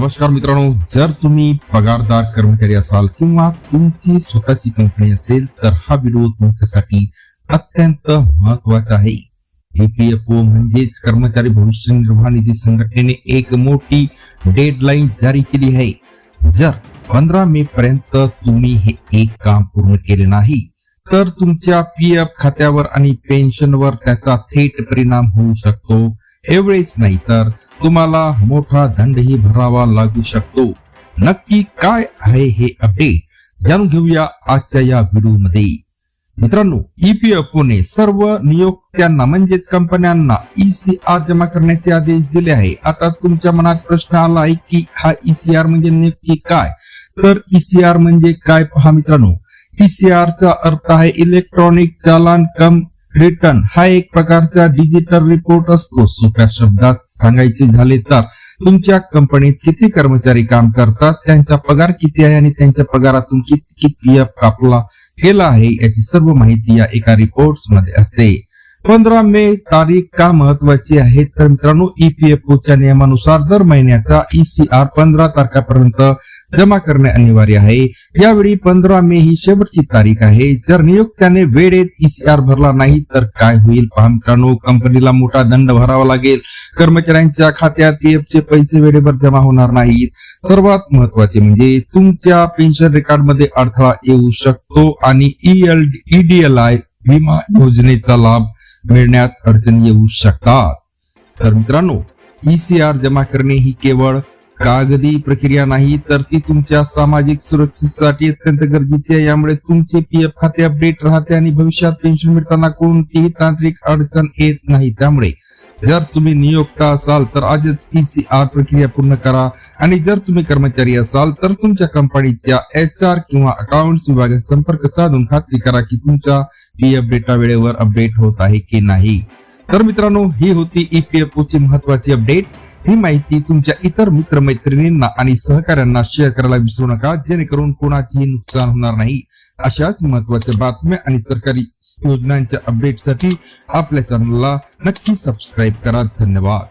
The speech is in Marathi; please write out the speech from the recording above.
नमस्कार मित्रांनो, जर तुम्ही पगारदार कर्मचारी असाल किंवा तुमची स्वतःची कंपनी असेल तर हा व्हिडिओ तुमच्यासाठी अत्यंत महत्वाचा आहे. EPFO म्हणजेच कर्मचारी भविष्य निर्वाह निधी संघटनेने एक मोठी डेडलाईन जारी केली आहे. जर 15 मे पर्यंत तुम्ही हे एक काम पूर्ण केले नाही तर तुमच्या PF खात्यावर आणि पेन्शनवर त्याचा थेट परिणाम होऊ शकतो. एवढेच नाही तर तुम्हाला मोठा दंडही भरावा लागू शकतो. नक्की काय आहे हे अपडेट जाणून घेऊया आजच्या या व्हिडिओ मध्ये. मित्रांनो, EPFO ने सर्व नियोक्त्यांना म्हणजेच कंपन्यांना ECR जमा करण्याचे आदेश दिले आहे. आता तुमच्या मनात प्रश्न आला आहे की हा ECR म्हणजे नेमकी काय? तर ECR म्हणजे काय पहा मित्रांनो, ECR चा अर्थ आहे इलेक्ट्रॉनिक चालान कम रिटर्न. हा एक प्रकारचा डिजिटल रिपोर्ट असतो. सोप्या शब्दात सांगायचे झाले तर तुमच्या कंपनीत किती कर्मचारी काम करतात, त्यांचा पगार किती आहे आणि त्यांच्या पगारातून किती PF कापला गेला आहे याची सर्व माहिती या एका रिपोर्ट मध्ये असते. 15 मे तारीख का महत्वाची आहे तर मित्रांनो, EPFO च्या नियमानुसार दर महिन्याचा ECR 15 तारखेपर्यंत जमा करणे अनिवार्य आहे. यावेळी 15 मे ही शेवटची तारीख आहे. जर नियोक्त्याने वेळेत ECR भरला नाही तर काय होईल पहा मित्रांनो, कंपनीला मोठा दंड भरावा लागेल. कर्मचाऱ्यांच्या खात्यात PF चे पैसे वेळेवर जमा होणार नाहीत. सर्वात महत्वाचे म्हणजे तुमच्या पेन्शन रेकॉर्ड मध्ये अडथळा येऊ शकतो आणि EDLI विमा योजनेचा लाभ मिळण्यात अडचणी येऊ शकतात. तर मित्रांनो, ECR जमा करणे ही केवळ कागदी प्रक्रिया नाही तर ती तुमच्या सामाजिक सुरक्षेसाठी अत्यंत गरजेची आहे. यामुळे तुमचे PF खाते अपडेट राहते आणि भविष्यात पेन्शन मिळताना कोणतीही तांत्रिक अडचण येत नाही. त्यामुळे जर तुम्ही नियोक्ता असाल तर आजच ECR प्रक्रिया पूर्ण करा आणि जर तुम्ही कर्मचारी असाल तर तुमच्या कंपनीच्या HR किंवा अकाउंट्स विभागात संपर्क साधून खात्री करा की तुमच्या PF डेटा वेळेवर अपडेट होत आहे की नाही. तर मित्रांनो, ही होती EPFO ची महत्वाची अपडेट. ही माहिती तुमच्या इतर मित्रमैत्रिणींना आणि सहकाऱ्यांना शेअर करायला विसरू नका, जेणेकरून कोणाचेही नुकसान होणार नाही. अशाच महत्वाच्या बातम्या आणि सरकारी योजनांच्या अपडेटसाठी आपल्या चॅनलला नक्की सबस्क्राईब करा. धन्यवाद.